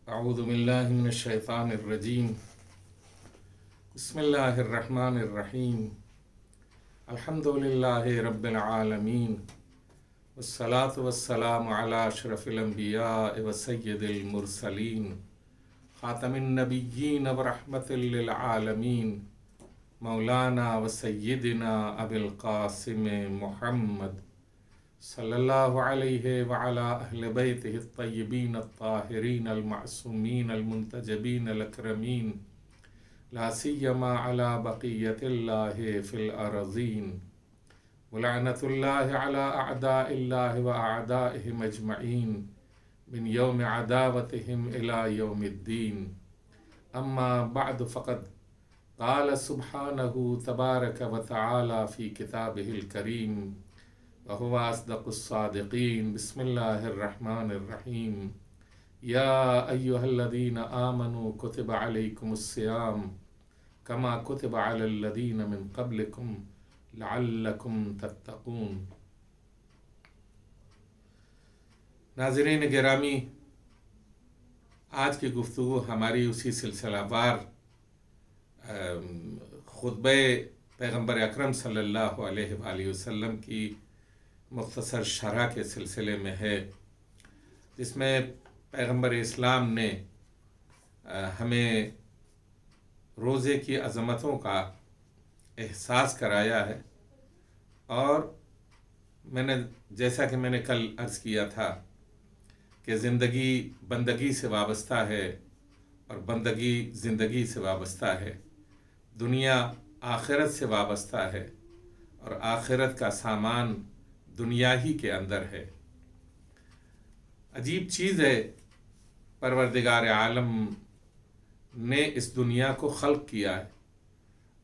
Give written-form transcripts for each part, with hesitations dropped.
اعوذ باللہ من الشیطان الرجیم بسم اللہ الرحمن الرحیم الحمد للہ رب العالمین والصلاة والسلام علی اشرف الانبیاء وسید المرسلین خاتم النبیین ورحمت للعالمین مولانا وسیدنا ابی القاسم محمد صلی اللہ علیہ وعلی اہل بیتہ الطیبین الطاہرین المعصومین المنتجبین الاکرمین لا سیما علی بقیت اللہ فی الارضین ولعنت اللہ علی اعداء اللہ واعدائہم اجمعین من یوم عداوتہم الی یوم الدین اما بعد فقد قال سبحانہ تبارک وتعالی فی کتابہ الکریم وهو أصدق الصادقين بسم الله الرحمن الرحيم يا أيها الذين آمنوا كتب عليكم الصيام كما كتب على الذين من قبلكم لعلكم تتقون۔ ناظرین گرامی، آج کی گفتگو ہماری اسی سلسلہ وار خطبہ پیغمبر اکرم صلی اللہ علیہ وآلہ وسلم کی مختصر شرح کے سلسلے میں ہے، جس میں پیغمبر اسلام نے ہمیں روزے کی عظمتوں کا احساس کرایا ہے، اور جیسا کہ میں نے کل عرض کیا تھا کہ زندگی بندگی سے وابستہ ہے اور بندگی زندگی سے وابستہ ہے، دنیا آخرت سے وابستہ ہے اور آخرت کا سامان دنیا ہی کے اندر ہے۔ عجیب چیز ہے، پروردگار عالم نے اس دنیا کو خلق کیا ہے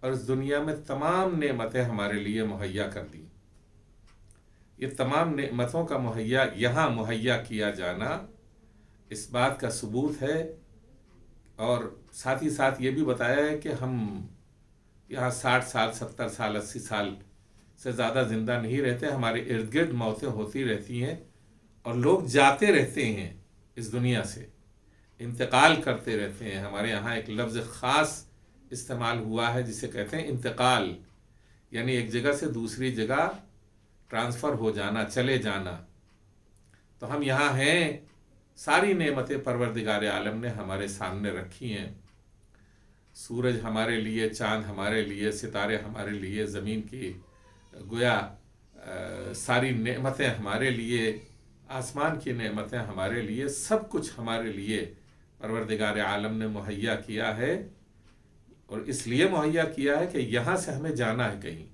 اور اس دنیا میں تمام نعمتیں ہمارے لیے مہیا کر دی۔ یہ تمام نعمتوں کا یہاں مہیا کیا جانا اس بات کا ثبوت ہے، اور ساتھ ہی ساتھ یہ بھی بتایا ہے کہ ہم یہاں 60 سال 70 سال 80 سال سے زیادہ زندہ نہیں رہتے، ہمارے ارد گرد موتیں ہوتی رہتی ہیں اور لوگ جاتے رہتے ہیں، اس دنیا سے انتقال کرتے رہتے ہیں۔ ہمارے یہاں ایک لفظ خاص استعمال ہوا ہے جسے کہتے ہیں انتقال، یعنی ایک جگہ سے دوسری جگہ ٹرانسفر ہو جانا، چلے جانا۔ تو ہم یہاں ہیں، ساری نعمتیں پروردگار عالم نے ہمارے سامنے رکھی ہیں، سورج ہمارے لیے، چاند ہمارے لیے، ستارے ہمارے لیے، زمین کی گویا ساری نعمتیں ہمارے لیے، آسمان کی نعمتیں ہمارے لیے، سب کچھ ہمارے لیے پروردگار عالم نے مہیا کیا ہے، اور اس لیے مہیا کیا ہے کہ یہاں سے ہمیں جانا ہے کہیں۔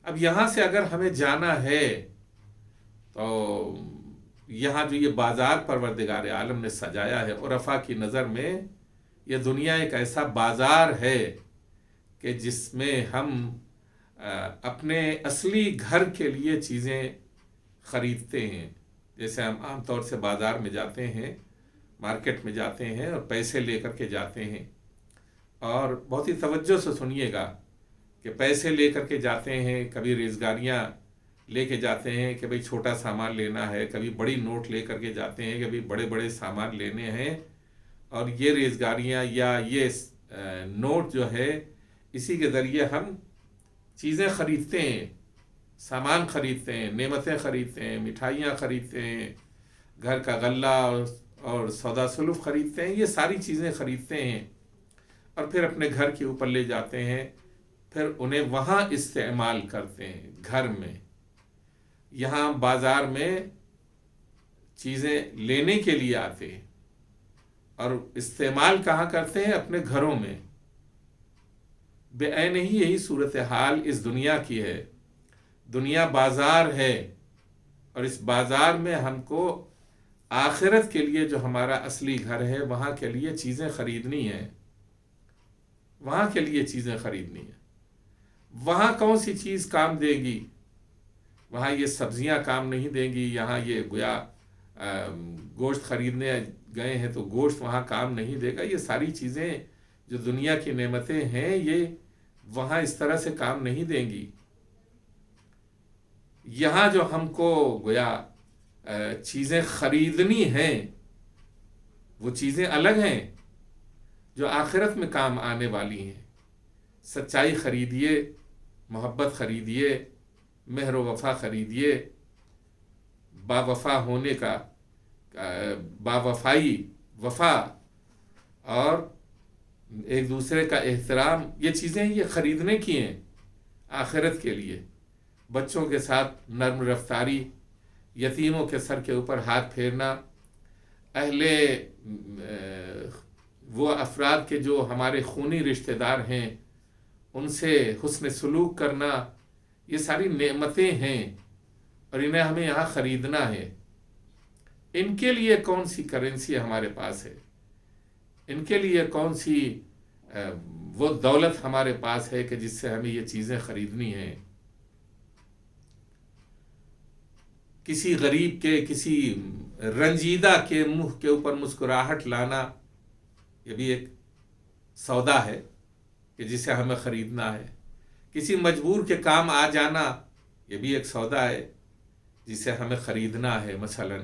اب یہاں سے اگر ہمیں جانا ہے تو یہاں جو یہ بازار پروردگار عالم نے سجایا ہے، عرفاء کی نظر میں یہ دنیا ایک ایسا بازار ہے کہ جس میں ہم اپنے اصلی گھر کے لیے چیزیں خریدتے ہیں۔ جیسے ہم عام طور سے بازار میں جاتے ہیں، مارکیٹ میں جاتے ہیں اور پیسے لے کر کے جاتے ہیں، اور بہت ہی توجہ سے سنیے گا کہ پیسے لے کر کے جاتے ہیں، کبھی ریزگاریاں لے کے جاتے ہیں کہ بھئی چھوٹا سامان لینا ہے، کبھی بڑی نوٹ لے کر کے جاتے ہیں کہ بھئی بڑے بڑے سامان لینے ہیں، اور یہ ریزگاریاں یا یہ نوٹ جو ہے اسی کے ذریعے ہم چیزیں خریدتے ہیں، سامان خریدتے ہیں، نعمتیں خریدتے ہیں، مٹھائیاں خریدتے ہیں، گھر کا غلہ اور سودا سلف خریدتے ہیں، یہ ساری چیزیں خریدتے ہیں اور پھر اپنے گھر کے اوپر لے جاتے ہیں، پھر انہیں وہاں استعمال کرتے ہیں گھر میں۔ یہاں بازار میں چیزیں لینے کے لیے آتے ہیں اور استعمال کہاں کرتے ہیں؟ اپنے گھروں میں۔ بے عین ہی یہی صورتحال اس دنیا کی ہے۔ دنیا بازار ہے، اور اس بازار میں ہم کو آخرت کے لیے جو ہمارا اصلی گھر ہے وہاں کے لیے چیزیں خریدنی ہیں، وہاں کے لیے چیزیں خریدنی ہیں۔ وہاں کون سی چیز کام دے گی؟ وہاں یہ سبزیاں کام نہیں دیں گی، یہاں یہ گویا گوشت خریدنے گئے ہیں تو گوشت وہاں کام نہیں دے گا۔ یہ ساری چیزیں جو دنیا کی نعمتیں ہیں یہ وہاں اس طرح سے کام نہیں دیں گی۔ یہاں جو ہم کو گویا چیزیں خریدنی ہیں وہ چیزیں الگ ہیں جو آخرت میں کام آنے والی ہیں. سچائی خریدیے، محبت خریدیے، مہر و وفا خریدیے، با وفا ہونے کا، با وفائی، وفا اور ایک دوسرے کا احترام، یہ چیزیں یہ خریدنے کی ہیں آخرت کے لیے. بچوں کے ساتھ نرم رفتاری، یتیموں کے سر کے اوپر ہاتھ پھیرنا، وہ افراد کے جو ہمارے خونی رشتہ دار ہیں ان سے حسن سلوک کرنا، یہ ساری نعمتیں ہیں اور انہیں ہمیں یہاں خریدنا ہے. ان کے لیے کون سی کرنسی ہمارے پاس ہے، ان کے لیے کون سی وہ دولت ہمارے پاس ہے کہ جس سے ہمیں یہ چیزیں خریدنی ہیں. کسی غریب کے، کسی رنجیدہ کے منہ کے اوپر مسکراہٹ لانا، یہ بھی ایک سودا ہے کہ جسے ہمیں خریدنا ہے. کسی مجبور کے کام آ جانا، یہ بھی ایک سودا ہے جسے ہمیں خریدنا ہے. مثلا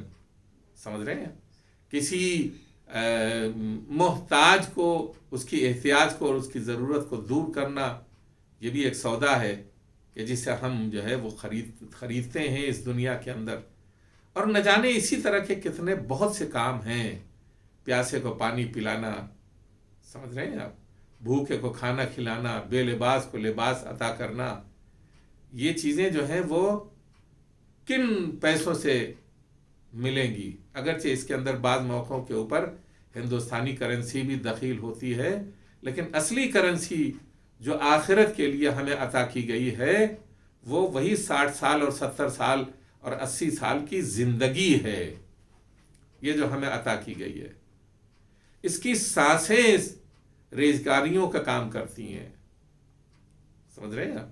سمجھ رہے ہیں، کسی محتاج کو، اس کی احتیاج کو اور اس کی ضرورت کو دور کرنا، یہ بھی ایک سودا ہے کہ جسے ہم جو ہے وہ خریدتے ہیں اس دنیا کے اندر. اور نہ جانے اسی طرح کے کتنے بہت سے کام ہیں. پیاسے کو پانی پلانا، سمجھ رہے ہیں آپ، بھوکے کو کھانا کھلانا، بے لباس کو لباس عطا کرنا، یہ چیزیں جو ہیں وہ کن پیسوں سے ملیں گی؟ اگرچہ اس کے اندر بعض موقعوں کے اوپر ہندوستانی کرنسی بھی دخیل ہوتی ہے، لیکن اصلی کرنسی جو آخرت کے لیے ہمیں عطا کی گئی ہے وہ وہی 60 سال اور 70 سال اور 80 سال کی زندگی ہے، یہ جو ہمیں عطا کی گئی ہے. اس کی سانسیں ریزگاریوں کا کام کرتی ہیں، سمجھ رہے ہیں آپ.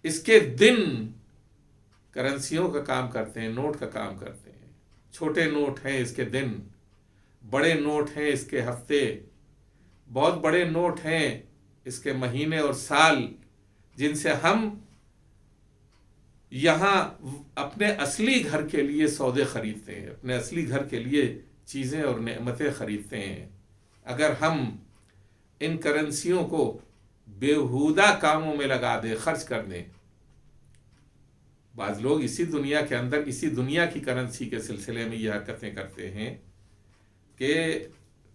اس کے دن کرنسیوں کا کام کرتے ہیں، نوٹ کا کام کرتے ہیں. چھوٹے نوٹ ہیں اس کے دن، بڑے نوٹ ہیں اس کے ہفتے، بہت بڑے نوٹ ہیں اس کے مہینے اور سال، جن سے ہم یہاں اپنے اصلی گھر کے لیے سودے خریدتے ہیں، اپنے اصلی گھر کے لیے چیزیں اور نعمتیں خریدتے ہیں. اگر ہم ان کرنسیوں کو بیہودہ کاموں میں لگا دیں، خرچ کر دیں. بعض لوگ اسی دنیا کے اندر، اسی دنیا کی کرنسی کے سلسلے میں یہ حرکتیں کرتے ہیں کہ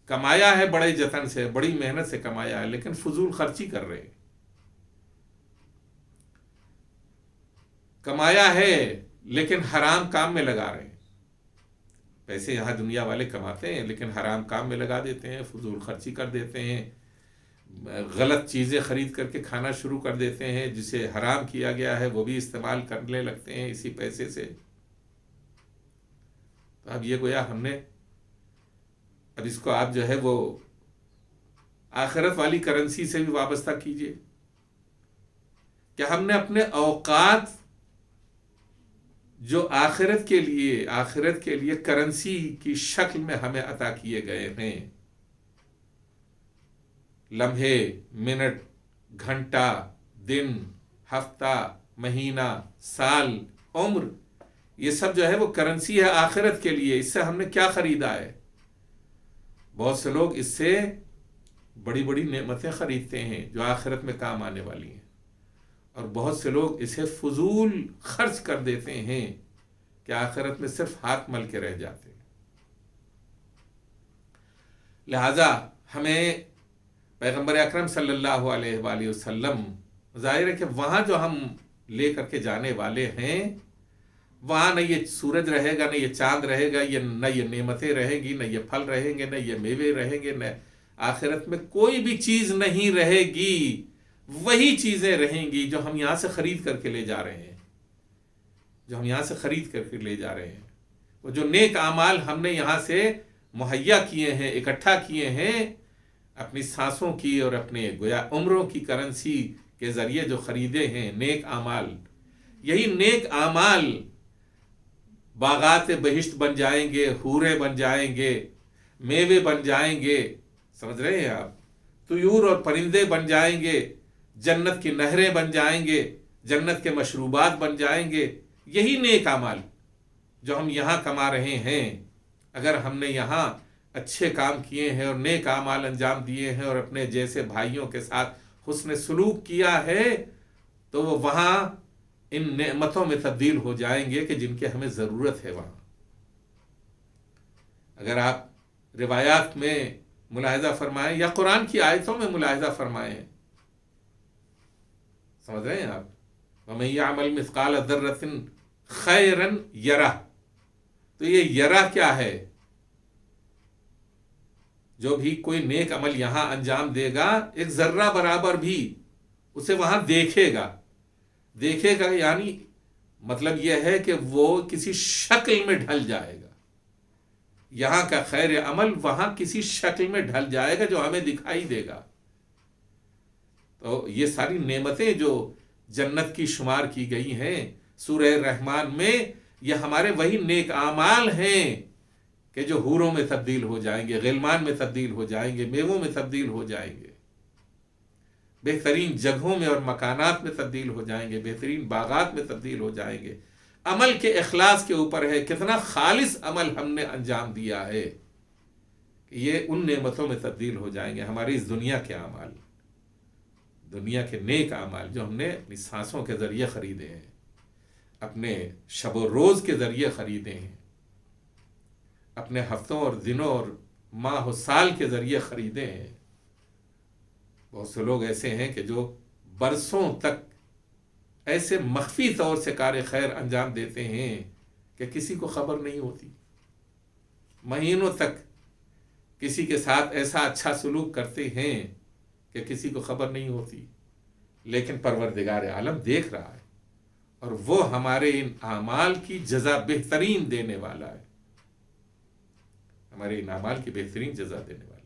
کمایا ہے بڑے جتن سے، بڑی محنت سے کمایا ہے، لیکن فضول خرچی کر رہے ہیں. کمایا ہے لیکن حرام کام میں لگا رہے ہیں. پیسے یہاں دنیا والے کماتے ہیں لیکن حرام کام میں لگا دیتے ہیں، فضول خرچی کر دیتے ہیں، غلط چیزیں خرید کر کے کھانا شروع کر دیتے ہیں، جسے حرام کیا گیا ہے وہ بھی استعمال کرنے لگتے ہیں اسی پیسے سے. تو اب یہ گویا ہم نے، اب اس کو آپ جو ہے وہ آخرت والی کرنسی سے بھی وابستہ کیجئے کہ ہم نے اپنے اوقات جو آخرت کے لیے کرنسی کی شکل میں ہمیں عطا کیے گئے ہیں، لمحے، منٹ، گھنٹہ، دن، ہفتہ، مہینہ، سال، عمر، یہ سب جو ہے وہ کرنسی ہے آخرت کے لیے. اس سے ہم نے کیا خریدا ہے؟ بہت سے لوگ اس سے بڑی بڑی نعمتیں خریدتے ہیں جو آخرت میں کام آنے والی ہیں، اور بہت سے لوگ اسے فضول خرچ کر دیتے ہیں کہ آخرت میں صرف ہاتھ مل کے رہ جاتے ہیں. لہذا ہمیں پیغمبر اکرم صلی اللہ علیہ وآلہ وسلم، ظاہر ہے کہ وہاں جو ہم لے کر کے جانے والے ہیں، وہاں نہ یہ سورج رہے گا، نہ یہ چاند رہے گا، نہ یہ نعمتیں رہیں گی، نہ یہ پھل رہیں گے، نہ یہ میوے رہیں گے، نہ آخرت میں کوئی بھی چیز نہیں رہے گی. وہی چیزیں رہیں گی جو ہم یہاں سے خرید کر کے لے جا رہے ہیں، وہ جو نیک اعمال ہم نے یہاں سے مہیا کیے ہیں، اکٹھا کیے ہیں، اپنی سانسوں کی اور اپنے گویا عمروں کی کرنسی کے ذریعے جو خریدے ہیں نیک اعمال، یہی نیک اعمال باغات بہشت بن جائیں گے، حوریں بن جائیں گے، میوے بن جائیں گے، سمجھ رہے ہیں آپ، طیور اور پرندے بن جائیں گے، جنت کی نہریں بن جائیں گے، جنت کے مشروبات بن جائیں گے. یہی نیک اعمال جو ہم یہاں کما رہے ہیں، اگر ہم نے یہاں اچھے کام کیے ہیں اور نیک اعمال انجام دیے ہیں اور اپنے جیسے بھائیوں کے ساتھ حسن سلوک کیا ہے، تو وہ وہاں ان نعمتوں میں تبدیل ہو جائیں گے کہ جن کی ہمیں ضرورت ہے وہاں۔ اگر آپ روایات میں ملاحظہ فرمائیں یا قرآن کی آیتوں میں ملاحظہ فرمائیں، سمجھ رہے ہیں آپ؟ وَمَن يَعْمَلْ مِثْقَالَ ذَرَّةٍ خَيْرًا يَرَهُ، تو یہ یرا کیا ہے؟ جو بھی کوئی نیک عمل یہاں انجام دے گا، ایک ذرہ برابر بھی اسے وہاں دیکھے گا۔ دیکھے گا یعنی مطلب یہ ہے کہ وہ کسی شکل میں ڈھل جائے گا۔ یہاں کا خیر عمل وہاں کسی شکل میں ڈھل جائے گا جو ہمیں دکھائی دے گا۔ تو یہ ساری نعمتیں جو جنت کی شمار کی گئی ہیں سورہ رحمان میں، یہ ہمارے وہی نیک اعمال ہیں کہ جو حوروں میں تبدیل ہو جائیں گے، غلمان میں تبدیل ہو جائیں گے، میووں میں تبدیل ہو جائیں گے، بہترین جگہوں میں اور مکانات میں تبدیل ہو جائیں گے، بہترین باغات میں تبدیل ہو جائیں گے۔ عمل کے اخلاص کے اوپر ہے، کتنا خالص عمل ہم نے انجام دیا ہے کہ یہ ان نعمتوں میں تبدیل ہو جائیں گے۔ ہماری اس دنیا کے اعمال، دنیا کے نیک اعمال جو ہم نے اپنی سانسوں کے ذریعے خریدے ہیں، اپنے شب و روز کے ذریعے خریدے ہیں، اپنے ہفتوں اور دنوں اور ماہ و سال کے ذریعے خریدے ہیں۔ بہت سے لوگ ایسے ہیں کہ جو برسوں تک ایسے مخفی طور سے کار خیر انجام دیتے ہیں کہ کسی کو خبر نہیں ہوتی، مہینوں تک کسی کے ساتھ ایسا اچھا سلوک کرتے ہیں کہ کسی کو خبر نہیں ہوتی، لیکن پروردگار عالم دیکھ رہا ہے اور وہ ہمارے ان اعمال کی جزا بہترین دینے والا ہے، ہمارے ان اعمال کی بہترین جزا دینے والا ہے۔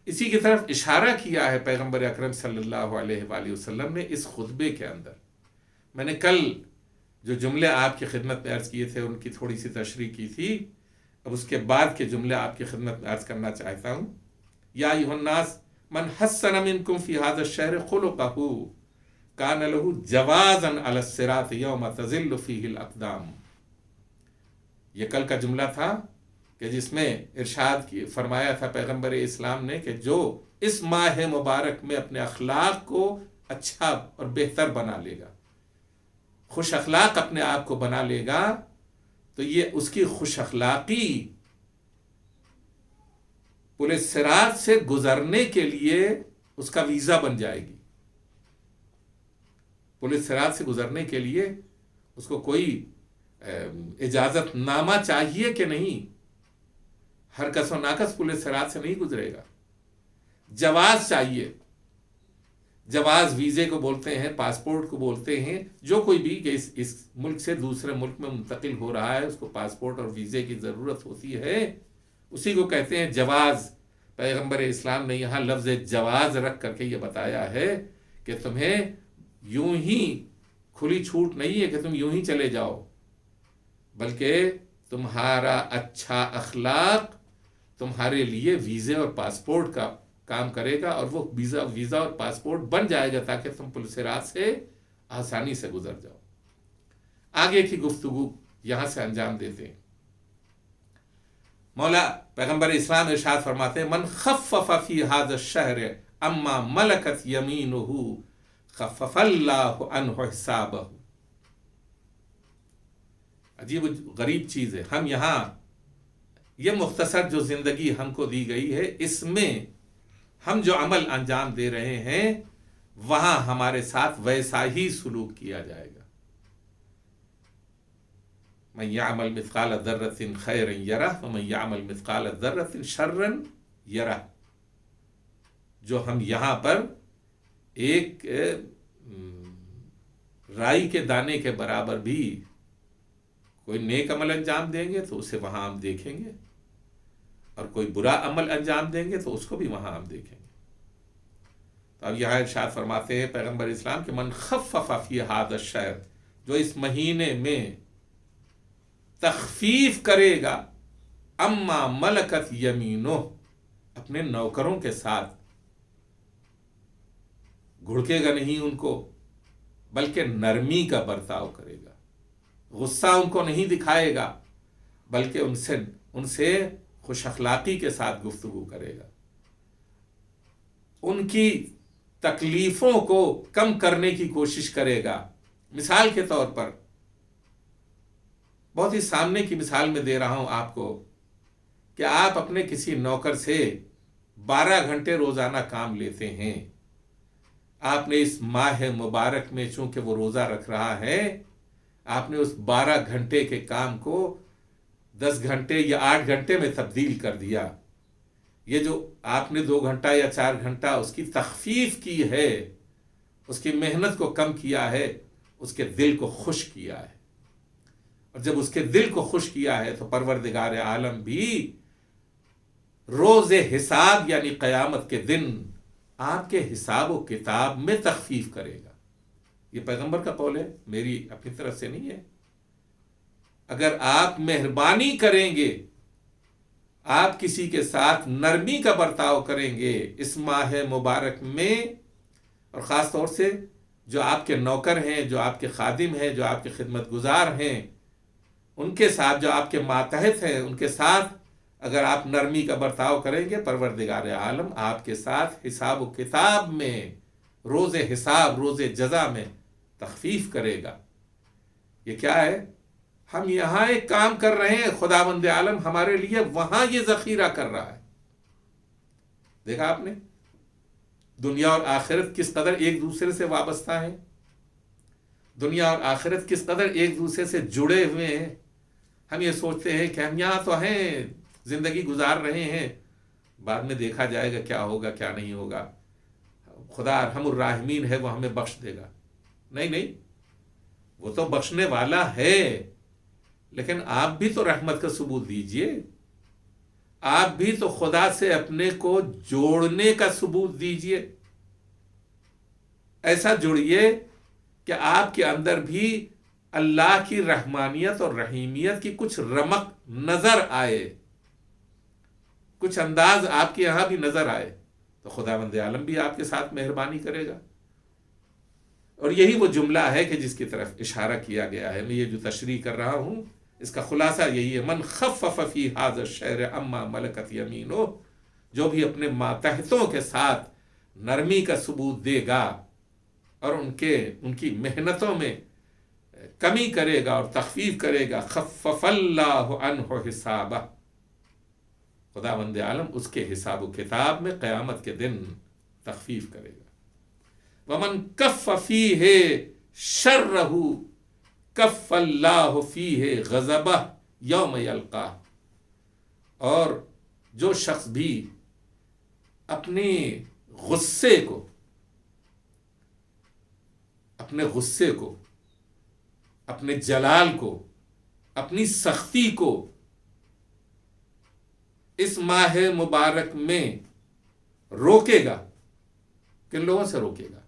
اسی کی طرف اشارہ کیا ہے پیغمبر اکرم صلی اللہ علیہ وآلہ وسلم نے اس خطبے کے اندر۔ میں نے کل جو جملے آپ کی خدمت میں عرض کیے تھے ان کی تھوڑی سی تشریح کی تھی، اب اس کے بعد کے جملے آپ کی خدمت میں عرض کرنا چاہتا ہوں۔ یا ایھا الناس من حسن منکم فی ھذا الشہر خلقہ کان لہ جوازا علی الصراط یوم تزل فیہ الاقدام۔ یہ کل کا جملہ تھا کہ جس میں ارشاد فرمایا تھا پیغمبر اسلام نے کہ جو اس ماہ مبارک میں اپنے اخلاق کو اچھا اور بہتر بنا لے گا، خوش اخلاق اپنے آپ کو بنا لے گا، تو یہ اس کی خوش اخلاقی پل صراط سے گزرنے کے لیے اس کا ویزا بن جائے گی۔ پل صراط سے گزرنے کے لیے اس کو کوئی اجازت نامہ چاہیے کہ نہیں، ہر کس و ناکس پل صراط سے نہیں گزرے گا، جواز چاہیے۔ جواز ویزے کو بولتے ہیں، پاسپورٹ کو بولتے ہیں، جو کوئی بھی کہ اس ملک سے دوسرے ملک میں منتقل ہو رہا ہے اس کو پاسپورٹ اور ویزے کی ضرورت ہوتی ہے، اسی کو کہتے ہیں جواز۔ پیغمبر اسلام نے یہاں لفظ جواز رکھ کر کے یہ بتایا ہے کہ تمہیں یوں ہی کھلی چھوٹ نہیں ہے کہ تم یوں ہی چلے جاؤ، بلکہ تمہارا اچھا اخلاق تمہارے لیے ویزے اور پاسپورٹ کا کام کرے گا، اور وہ ویزا اور پاسپورٹ بن جائے گا تاکہ تم پل صراط سے آسانی سے گزر جاؤ۔ آگے کی گفتگو یہاں سے انجام دیتے ہیں۔ مولا پیغمبر اسلام ارشاد فرماتے ہیں من خفف فی ھذا الشہر اما ملکت یمینہ خفف اللہ عنہ حسابہ۔ عجیب غریب چیز ہے، ہم یہاں یہ مختصر جو زندگی ہم کو دی گئی ہے، اس میں ہم جو عمل انجام دے رہے ہیں وہاں ہمارے ساتھ ویسا ہی سلوک کیا جائے گا۔ من یعمل مثقال ذرۃ خیرا یرہ ومن یعمل مثقال ذرۃ شرا یرہ۔ جو ہم یہاں پر ایک رائی کے دانے کے برابر بھی کوئی نیک عمل انجام دیں گے تو اسے وہاں ہم دیکھیں گے، اور کوئی برا عمل انجام دیں گے تو اس کو بھی وہاں ہم دیکھیں گے۔ تو اب یہاں ارشاد فرماتے ہیں پیغمبر اسلام کہ من خفف فی ھذا الشہر، جو اس مہینے میں تخفیف کرے گا، اما ملکت یمینہ، اپنے نوکروں کے ساتھ گھڑکے گا نہیں ان کو، بلکہ نرمی کا برتاؤ کرے گا، غصہ ان کو نہیں دکھائے گا، بلکہ ان سے خوش اخلاقی کے ساتھ گفتگو کرے گا، ان کی تکلیفوں کو کم کرنے کی کوشش کرے گا۔ مثال کے طور پر، بہت ہی سامنے کی مثال میں دے رہا ہوں آپ کو، کہ آپ اپنے کسی نوکر سے 12 گھنٹے روزانہ کام لیتے ہیں۔ آپ نے اس ماہ مبارک میں چونکہ وہ روزہ رکھ رہا ہے، آپ نے اس 12 گھنٹے کے کام کو 10 گھنٹے یا 8 گھنٹے میں تبدیل کر دیا۔ یہ جو آپ نے 2 گھنٹہ یا 4 گھنٹہ اس کی تخفیف کی ہے، اس کی محنت کو کم کیا ہے، اس کے دل کو خوش کیا ہے۔ اور جب اس کے دل کو خوش کیا ہے تو پروردگار عالم بھی روز حساب یعنی قیامت کے دن آپ کے حساب و کتاب میں تخفیف کرے گا۔ یہ پیغمبر کا قول ہے، میری اپنی طرف سے نہیں ہے۔ اگر آپ مہربانی کریں گے، آپ کسی کے ساتھ نرمی کا برتاؤ کریں گے اس ماہ مبارک میں، اور خاص طور سے جو آپ کے نوکر ہیں، جو آپ کے خادم ہیں، جو آپ کے خدمت گزار ہیں، ان کے ساتھ، جو آپ کے ماتحت ہیں، ان کے ساتھ اگر آپ نرمی کا برتاؤ کریں گے، پروردگار عالم آپ کے ساتھ حساب و کتاب میں، روز حساب، روز جزا میں تخفیف کرے گا۔ یہ کیا ہے؟ ہم یہاں ایک کام کر رہے ہیں، خداوند عالم ہمارے لیے وہاں یہ ذخیرہ کر رہا ہے۔ دیکھا آپ نے دنیا اور آخرت کس قدر ایک دوسرے سے وابستہ ہیں، دنیا اور آخرت کس قدر ایک دوسرے سے جڑے ہوئے ہیں۔ ہم یہ سوچتے ہیں کہ ہم یہاں تو ہیں، زندگی گزار رہے ہیں، بعد میں دیکھا جائے گا کیا ہوگا کیا نہیں ہوگا، خدا ارحم الراحمین ہے، وہ ہمیں بخش دے گا۔ نہیں، وہ تو بخشنے والا ہے، لیکن آپ بھی تو رحمت کا ثبوت دیجئے، آپ بھی تو خدا سے اپنے کو جوڑنے کا ثبوت دیجئے۔ ایسا جڑیے کہ آپ کے اندر بھی اللہ کی رحمانیت اور رحیمیت کی کچھ رمق نظر آئے، کچھ انداز آپ کے یہاں بھی نظر آئے، تو خداوند عالم بھی آپ کے ساتھ مہربانی کرے گا۔ اور یہی وہ جملہ ہے کہ جس کی طرف اشارہ کیا گیا ہے۔ میں یہ جو تشریح کر رہا ہوں اس کا خلاصہ یہی ہے، من خفف فی ھذا الشہر اما ملکت یمینہ، جو بھی اپنے ماتحتوں کے ساتھ نرمی کا ثبوت دے گا اور ان کی محنتوں میں کمی کرے گا اور تخفیف کرے گا، خفف اللہ عنہ حسابہ، خداوند عالم اس کے حساب و کتاب میں قیامت کے دن تخفیف کرے گا۔ ومن کف فیہ شرہ کف اللہ فیہ غضبہ یوم یلقاہ، اور جو شخص بھی اپنے غصے کو اپنے جلال کو، اپنی سختی کو اس ماہ مبارک میں روکے گا، کن لوگوں سے روکے گا؟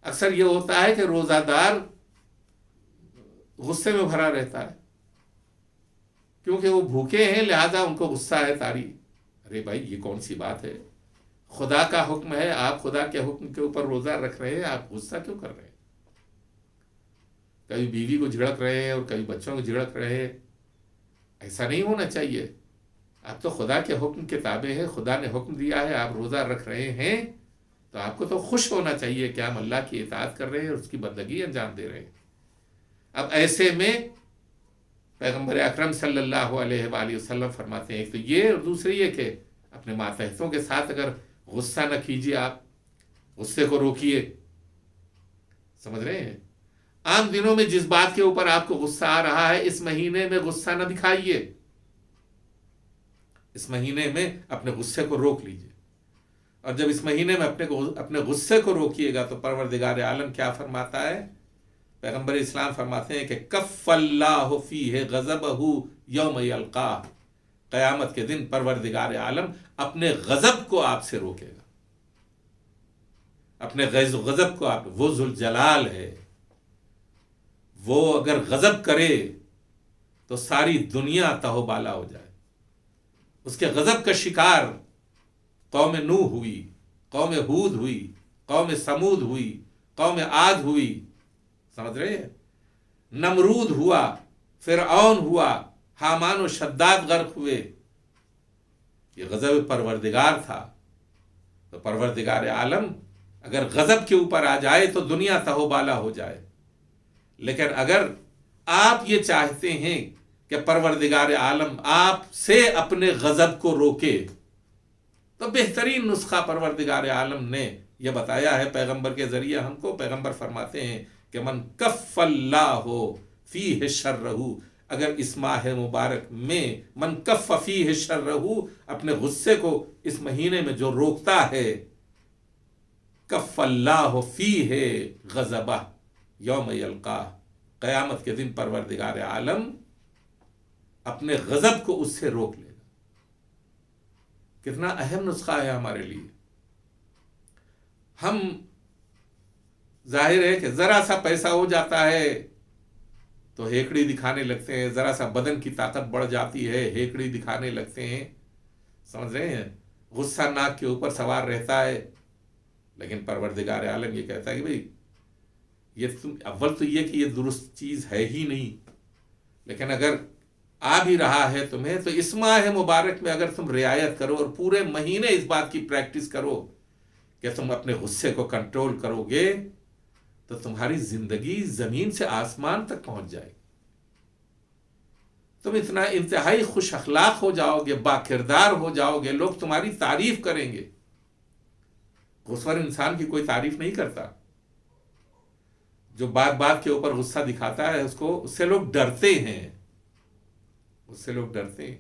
اکثر یہ ہوتا ہے کہ روزہ دار غصے میں بھرا رہتا ہے، کیونکہ وہ بھوکے ہیں لہذا ان کو غصہ ہے طاری۔ ارے بھائی یہ کون سی بات ہے؟ خدا کا حکم ہے، آپ خدا کے حکم کے اوپر روزہ رکھ رہے ہیں، آپ غصہ کیوں کر رہے ہیں؟ کبھی بیوی کو جھڑک رہے ہیں اور کبھی بچوں کو جھڑک رہے ہیں، ایسا نہیں ہونا چاہیے۔ آپ تو خدا کے حکم کے تابع ہیں، خدا نے حکم دیا ہے، آپ روزہ رکھ رہے ہیں تو آپ کو تو خوش ہونا چاہیے کہ ہم اللہ کی اطاعت کر رہے ہیں اور اس کی بندگی انجام دے رہے ہیں۔ اب ایسے میں پیغمبر اکرم صلی اللہ علیہ وآلہ وسلم فرماتے ہیں، ایک تو یہ، اور دوسری یہ کہ اپنے ماتحتوں کے ساتھ اگر غصہ نہ کیجیے، آپ غصے کو روکیے۔ سمجھ رہے ہیں؟ عام دنوں میں جس بات کے اوپر آپ کو غصہ آ رہا ہے، اس مہینے میں غصہ نہ دکھائیے، اس مہینے میں اپنے غصے کو روک لیجیے۔ اور جب اس مہینے میں اپنے غصے کو روکیے گا تو پروردگار عالم کیا فرماتا ہے؟ پیغمبر اسلام فرماتے ہیں کہ کف اللہ فیہ غضبہ یوم یلقاہ، قیامت کے دن پروردگار عالم اپنے غضب کو آپ سے روکے گا، اپنے غضب کو وہ ذوالجلال ہے، وہ اگر غضب کرے تو ساری دنیا تہو بالا ہو جائے۔ اس کے غضب کا شکار قوم نوح ہوئی، قوم ہود ہوئی، قوم سمود ہوئی، قوم عاد ہوئی، سمجھ رہے ہیں؟ نمرود ہوا، فرعون ہوا، حامان و شداد غرق ہوئے، یہ غضب پروردگار تھا. تو پروردگار عالم اگر غضب کے اوپر آ جائے تو دنیا تہو بالا ہو جائے. لیکن اگر آپ یہ چاہتے ہیں کہ پروردگار عالم آپ سے اپنے غضب کو روکے، تو بہترین نسخہ پروردگار عالم نے یہ بتایا ہے پیغمبر کے ذریعے ہم کو. پیغمبر فرماتے ہیں کہ من کف اللہ فیہ شرہ، اگر اس ماہ مبارک میں من کف فیہ شرہ، اپنے غصے کو اس مہینے میں جو روکتا ہے، کف اللہ فیہ غضبہ یوم یلقاہ، قیامت کے دن پروردگار عالم اپنے غضب کو اس سے روک لے گا. کتنا اہم نسخہ ہے ہمارے لیے. ہم ظاہر ہے کہ ذرا سا پیسہ ہو جاتا ہے تو ہیکڑی دکھانے لگتے ہیں، ذرا سا بدن کی طاقت بڑھ جاتی ہے ہیکڑی دکھانے لگتے ہیں. سمجھ رہے ہیں؟ غصہ ناک کے اوپر سوار رہتا ہے. لیکن پروردگار عالم یہ کہتا ہے کہ بھئی یہ اول تو یہ کہ یہ درست چیز ہے ہی نہیں، لیکن اگر آ بھی رہا ہے تمہیں تو اس ماہ مبارک میں اگر تم رعایت کرو اور پورے مہینے اس بات کی پریکٹس کرو کہ تم اپنے غصے کو کنٹرول کرو گے، تو تمہاری زندگی زمین سے آسمان تک پہنچ جائے گی. تم اتنا انتہائی خوش اخلاق ہو جاؤ گے، با کردار ہو جاؤ گے، لوگ تمہاری تعریف کریں گے. غصور انسان کی کوئی تعریف نہیں کرتا. جو بات بات کے اوپر غصہ دکھاتا ہے اس سے لوگ ڈرتے ہیں. اس سے لوگ ڈرتے ہیں،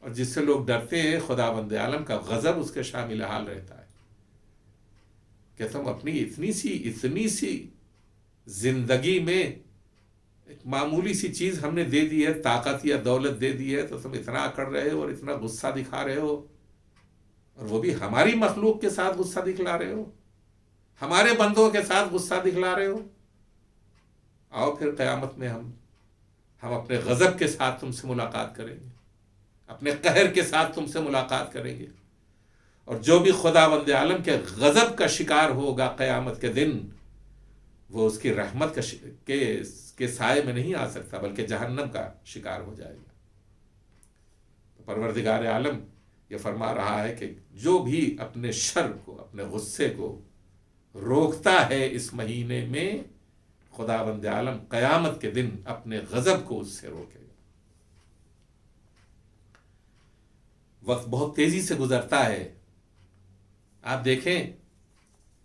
اور جس سے لوگ ڈرتے ہیں خداوند عالم کا غضب اس کے شامل حال رہتا ہے کہ تم اپنی اتنی سی زندگی میں ایک معمولی سی چیز ہم نے دے دی ہے، طاقت یا دولت دے دی ہے، تو تم اتنا اکڑ رہے ہو اور اتنا غصہ دکھا رہے ہو، اور وہ بھی ہماری مخلوق کے ساتھ غصہ دکھلا رہے ہو، ہمارے بندوں کے ساتھ غصہ دکھلا رہے ہو. آؤ پھر قیامت میں ہم اپنے غضب کے ساتھ تم سے ملاقات کریں گے، اپنے قہر کے ساتھ تم سے ملاقات کریں گے. اور جو بھی خداوند عالم کے غضب کا شکار ہوگا قیامت کے دن، وہ اس کی رحمت کے سائے میں نہیں آ سکتا، بلکہ جہنم کا شکار ہو جائے گا. تو پروردگار عالم یہ فرما رہا ہے کہ جو بھی اپنے شر کو، اپنے غصے کو روکتا ہے اس مہینے میں، خداوند عالم قیامت کے دن اپنے غضب کو اس سے روکے گا. وقت بہت تیزی سے گزرتا ہے. آپ دیکھیں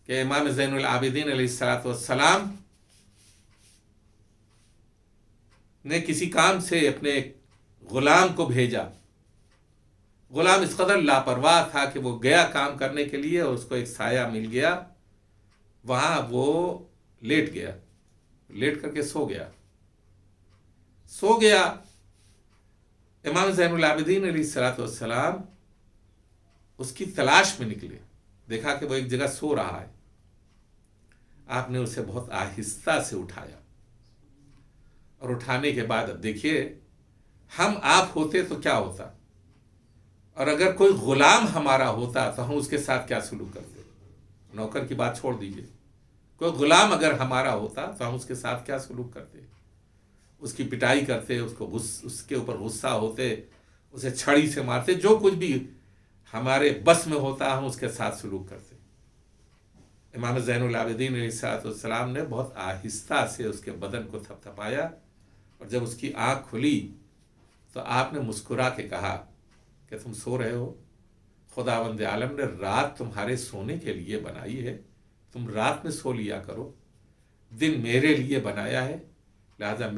کہ امام زین العابدین علیہ السلام نے کسی کام سے اپنے غلام کو بھیجا. غلام اس قدر لاپرواہ تھا کہ وہ گیا کام کرنے کے لیے اور اس کو ایک سایہ مل گیا، وہاں وہ لیٹ گیا، لیٹ کر کے سو گیا. امام زین العابدین علیہ السلام اس کی تلاش میں نکلے، دیکھا کہ وہ ایک جگہ سو رہا ہے. آپ نے اسے بہت آہستہ سے اٹھایا، اور اٹھانے کے بعد اب دیکھیے ہم آپ ہوتے تو کیا ہوتا، اور اگر کوئی غلام ہمارا ہوتا تو ہم اس کے ساتھ کیا سلوک کرتے. نوکر کی بات چھوڑ دیجئے، کوئی غلام اگر ہمارا ہوتا تو ہم اس کے ساتھ کیا سلوک کرتے. اس کی پٹائی کرتے، اس کے اوپر غصہ ہوتے، اسے چھڑی سے مارتے، جو کچھ بھی ہمارے بس میں ہوتا ہم اس کے ساتھ سلوک کرتے. امام زین العابدین علیہ السلام نے بہت آہستہ سے اس کے بدن کو تھپتھپایا، اور جب اس کی آنکھ کھلی تو آپ نے مسکرا کے کہا کہ تم سو رہے ہو، خداوند عالم نے رات تمہارے سونے کے لیے بنائی ہے، تم رات میں سو لیا کرو. دن میرے لیے بنایا ہے، لہذا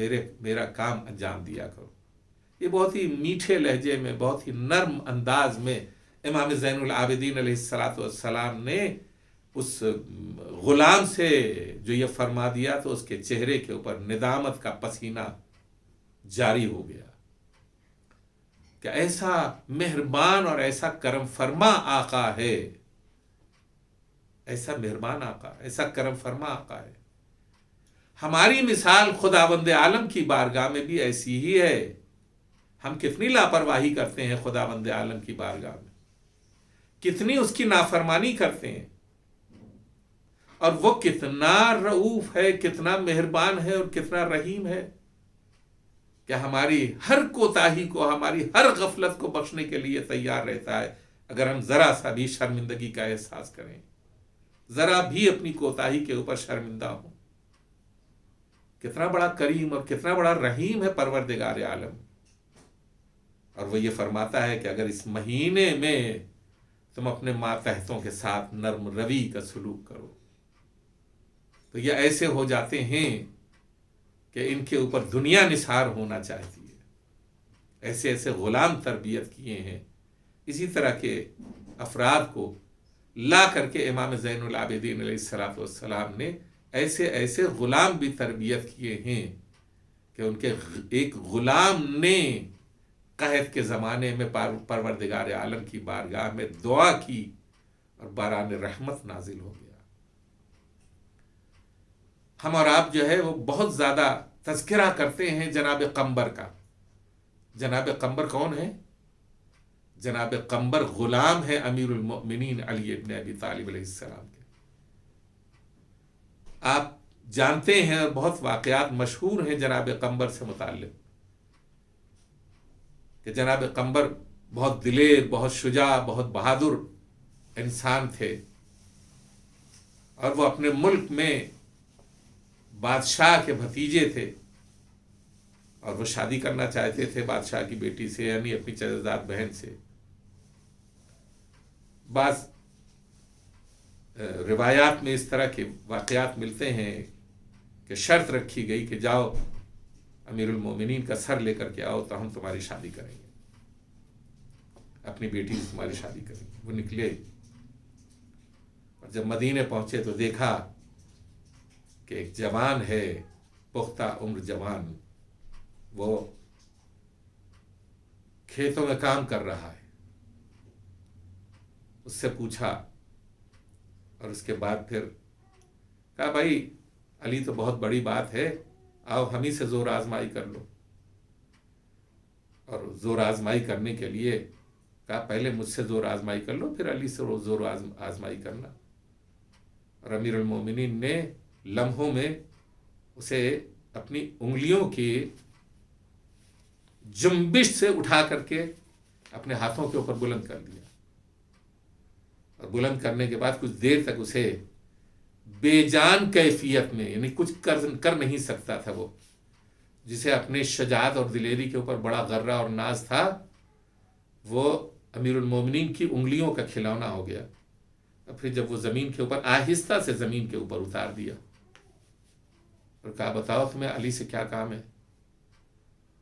میرا کام انجام دیا کرو. یہ بہت ہی میٹھے لہجے میں، بہت ہی نرم انداز میں امام زین العابدین علیہ السلام نے اس غلام سے جو یہ فرما دیا، تو اس کے چہرے کے اوپر ندامت کا پسینہ جاری ہو گیا کہ ایسا مہربان اور ایسا کرم فرما آقا ہے، ایسا مہربان آقا، ایسا کرم فرما آقا ہے. ہماری مثال خداوند عالم کی بارگاہ میں بھی ایسی ہی ہے. ہم کتنی لاپرواہی کرتے ہیں خداوند عالم کی بارگاہ میں، کتنی اس کی نافرمانی کرتے ہیں، اور وہ کتنا رؤوف ہے، کتنا مہربان ہے اور کتنا رحیم ہے. کہ ہماری ہر کوتاہی کو، ہماری ہر غفلت کو بخشنے کے لیے تیار رہتا ہے، اگر ہم ذرا سا بھی شرمندگی کا احساس کریں، ذرا بھی اپنی کوتاہی کے اوپر شرمندہ ہوں۔ کتنا بڑا کریم اور کتنا بڑا رحیم ہے پروردگار عالم، اور وہ یہ فرماتا ہے کہ اگر اس مہینے میں تم اپنے ماتحتوں کے ساتھ نرم روی کا سلوک کرو تو یہ ایسے ہو جاتے ہیں کہ ان کے اوپر دنیا نثار ہونا چاہتی ہے، ایسے ایسے غلام تربیت کیے ہیں۔ اسی طرح کے افراد کو لا کر کے امام زین العابدین علیہ السلام نے ایسے ایسے غلام بھی تربیت کیے ہیں کہ ان کے ایک غلام نے قحط کے زمانے میں پروردگار عالم کی بارگاہ میں دعا کی اور باران رحمت نازل ہو گیا۔ ہم اور آپ جو ہے وہ بہت زیادہ تذکرہ کرتے ہیں جناب قمبر کا۔ جناب قمبر کون ہے؟ جناب قمبر غلام ہے امیر المؤمنین علی ابن ابی طالب علیہ السلام کے۔ آپ جانتے ہیں اور بہت واقعات مشہور ہیں جناب قمبر سے متعلق کہ جناب قمبر بہت دلیر، بہت شجاع، بہت بہادر انسان تھے، اور وہ اپنے ملک میں بادشاہ کے بھتیجے تھے، اور وہ شادی کرنا چاہتے تھے بادشاہ کی بیٹی سے، یعنی اپنی چچا بہن سے۔ بعض روایات میں اس طرح کے واقعات ملتے ہیں کہ شرط رکھی گئی کہ جاؤ امیر المومنین کا سر لے کر کے آؤ تو ہم تمہاری شادی کریں گے، اپنی بیٹی سے تمہاری شادی کریں گے۔ وہ نکلے اور جب مدینے پہنچے تو دیکھا کہ ایک جوان ہے، پختہ عمر جوان، وہ کھیتوں میں کام کر رہا ہے۔ اس سے پوچھا اور اس کے بعد پھر کہا بھائی علی تو بہت بڑی بات ہے، آؤ ہم ہی سے زور آزمائی کر لو۔ اور زور آزمائی کرنے کے لیے کہا پہلے مجھ سے زور آزمائی کر لو، پھر علی سے زور آزمائی کرنا۔ اور امیر المومنین نے لمحوں میں اسے اپنی انگلیوں کی جنبش سے اٹھا کر کے اپنے ہاتھوں کے اوپر بلند کر دیا، اور بلند کرنے کے بعد کچھ دیر تک اسے بے جان کیفیت میں، یعنی کچھ کر نہیں سکتا تھا، وہ جسے اپنے شجاعت اور دلیری کے اوپر بڑا غرہ اور ناز تھا، وہ امیر المومنین کی انگلیوں کا کھلونا ہو گیا۔ اور پھر جب وہ زمین کے اوپر آہستہ سے زمین کے اوپر اتار دیا اور کہا بتاؤ تمہیں علی سے کیا کام ہے؟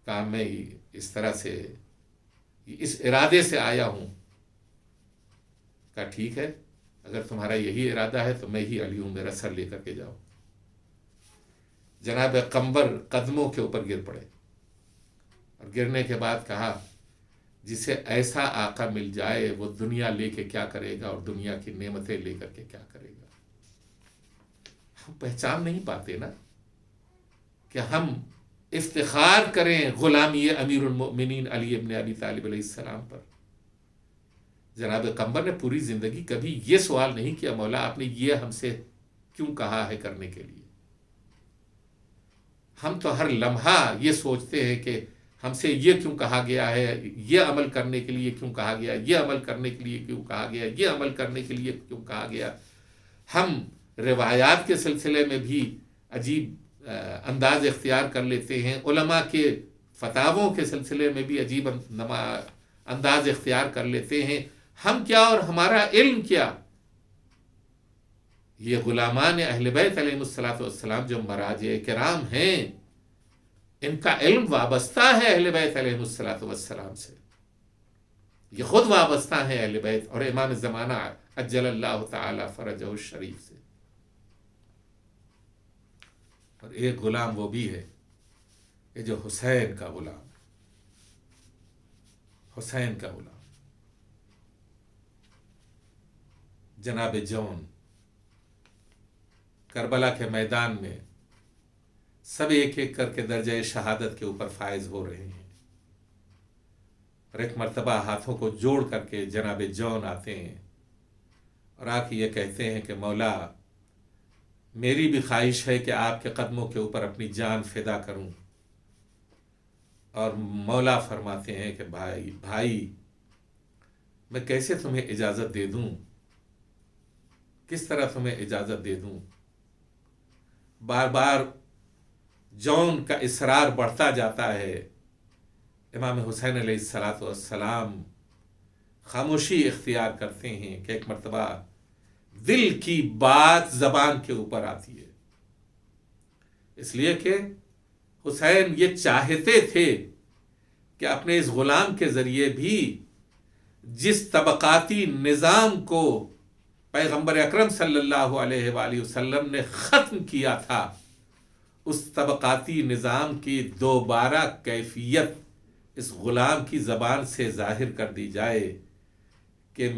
کہا میں اس طرح سے اس ارادے سے آیا ہوں۔ کہا ٹھیک ہے، اگر تمہارا یہی ارادہ ہے تو میں ہی علی ہوں، میرا سر لے کر کے جاؤ۔ جناب قمبر قدموں کے اوپر گر پڑے، اور گرنے کے بعد کہا جسے ایسا آقا مل جائے وہ دنیا لے کے کیا کرے گا اور دنیا کی نعمتیں لے کر کے کیا کرے گا۔ ہم پہچان نہیں پاتے نا کہ ہم افتخار کریں غلامی امیر المؤمنین علی ابن ابی طالب علیہ السلام پر۔ جناب قمبر نے پوری زندگی کبھی یہ سوال نہیں کیا مولا آپ نے یہ ہم سے کیوں کہا ہے کرنے کے لیے۔ ہم تو ہر لمحہ یہ سوچتے ہیں کہ ہم سے یہ کیوں کہا گیا ہے، یہ عمل کرنے کے لیے کیوں کہا گیا، یہ عمل کرنے کے لیے کیوں کہا گیا، یہ عمل کرنے کے لیے کیوں کہا گیا۔ ہم روایات کے سلسلے میں بھی عجیب انداز اختیار کر لیتے ہیں، علماء کے فتاووں کے سلسلے میں بھی عجیب انداز اختیار کر لیتے ہیں۔ ہم کیا اور ہمارا علم کیا؟ یہ غلامان اہل بیت علیہ السلام جو مراجع کرام ہیں، ان کا علم وابستہ ہے اہل بیت علیہ السلام سے، یہ خود وابستہ ہیں اہل بیت اور امام زمانہ عجل اللہ تعالی فرجہ الشریف سے۔ اور ایک غلام وہ بھی ہے کہ جو حسین کا غلام، حسین کا غلام، جناب جون کربلا کے میدان میں سب ایک ایک کر کے درجہ شہادت کے اوپر فائز ہو رہے ہیں، اور ایک مرتبہ ہاتھوں کو جوڑ کر کے جناب جون آتے ہیں اور آ کے یہ کہتے ہیں کہ مولا میری بھی خواہش ہے کہ آپ کے قدموں کے اوپر اپنی جان فدا کروں، اور مولا فرماتے ہیں کہ بھائی میں کیسے تمہیں اجازت دے دوں، کس طرح تمہیں اجازت دے دوں؟ بار بار جون کا اصرار بڑھتا جاتا ہے۔ امام حسین علیہ السلام خاموشی اختیار کرتے ہیں کہ ایک مرتبہ دل کی بات زبان کے اوپر آتی ہے، اس لیے کہ حسین یہ چاہتے تھے کہ اپنے اس غلام کے ذریعے بھی جس طبقاتی نظام کو پیغمبر اکرم صلی اللہ علیہ وآلہ وسلم نے ختم کیا تھا، اس طبقاتی نظام کی دوبارہ کیفیت اس غلام کی زبان سے ظاہر کر دی جائے کہ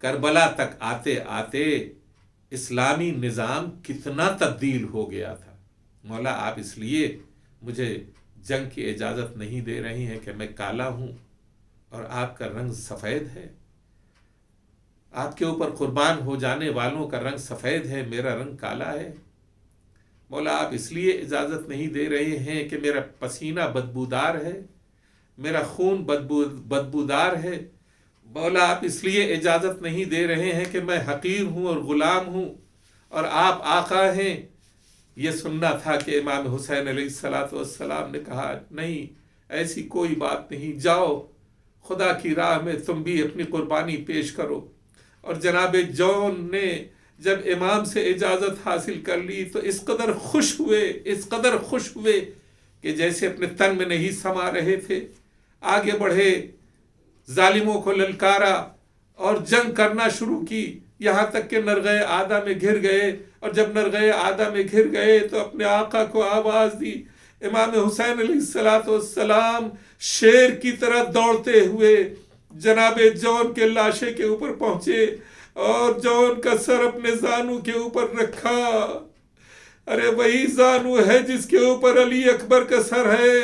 کربلا تک آتے آتے اسلامی نظام کتنا تبدیل ہو گیا تھا۔ مولا آپ اس لیے مجھے جنگ کی اجازت نہیں دے رہی ہیں کہ میں کالا ہوں اور آپ کا رنگ سفید ہے، آپ کے اوپر قربان ہو جانے والوں کا رنگ سفید ہے، میرا رنگ کالا ہے۔ مولا آپ اس لیے اجازت نہیں دے رہے ہیں کہ میرا پسینہ بدبودار ہے، میرا خون بدبودار ہے۔ مولا آپ اس لیے اجازت نہیں دے رہے ہیں کہ میں حقیر ہوں اور غلام ہوں اور آپ آقا ہیں۔ یہ سننا تھا کہ امام حسین علیہ السلام نے کہا نہیں، ایسی کوئی بات نہیں، جاؤ خدا کی راہ میں تم بھی اپنی قربانی پیش کرو۔ اور جناب جون نے جب امام سے اجازت حاصل کر لی تو اس قدر خوش ہوئے کہ جیسے اپنے تن میں نہیں سما رہے تھے، آگے بڑھے، ظالموں کو للکارا اور جنگ کرنا شروع کی، یہاں تک کہ نرغہ آدھا میں گھر گئے، اور جب نرغہ آدھا میں گھر گئے تو اپنے آقا کو آواز دی۔ امام حسین علیہ السلام شیر کی طرح دوڑتے ہوئے جناب جون کے لاشے کے اوپر پہنچے اور جون کا سر اپنے زانو کے اوپر رکھا۔ ارے وہی زانو ہے جس کے اوپر علی اکبر کا سر ہے،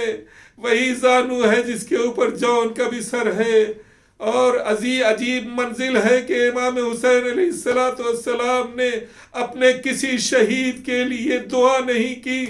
وہی زانو ہے جس کے اوپر جون کا بھی سر ہے۔ اور عجیب منزل ہے کہ امام حسین علیہ السلام نے اپنے کسی شہید کے لیے دعا نہیں کی،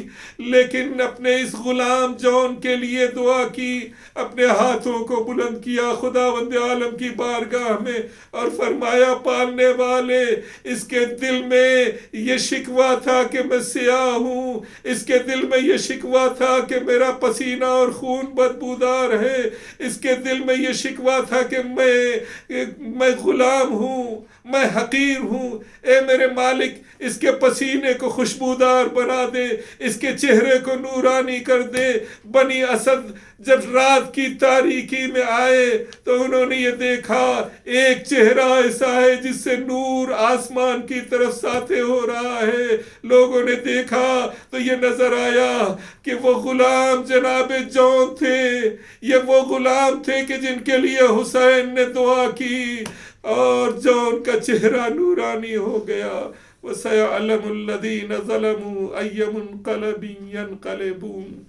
لیکن اپنے اس غلام جون کے لیے دعا کی، اپنے ہاتھوں کو بلند کیا خداوند عالم کی بارگاہ میں اور فرمایا پالنے والے، اس کے دل میں یہ شکوہ تھا کہ میں سیاہ ہوں، اس کے دل میں یہ شکوہ تھا کہ میرا پسینہ اور خون بدبودار ہے، اس کے دل میں یہ شکوہ تھا کہ میں غلام ہوں، میں حقیر ہوں۔ اے میرے مالک، اس کے پسینے کو خوشبودار بنا دے، اس کے چہرے کو نورانی کر دے۔ بنی اسد جب رات کی تاریکی میں آئے تو انہوں نے یہ دیکھا ایک چہرہ ایسا ہے جس سے نور آسمان کی طرف ساطع ہو رہا ہے۔ لوگوں نے دیکھا تو یہ نظر آیا کہ وہ غلام جناب جون تھے، یہ وہ غلام تھے کہ جن کے لیے حسین نے دعا کی، اور جون کا چہرہ نورانی ہو گیا۔ وَسَيَعْلَمُ الَّذِينَ ظَلَمُوا أَيَّ مُنْقَلَبٍ يَنْقَلِبُونَ۔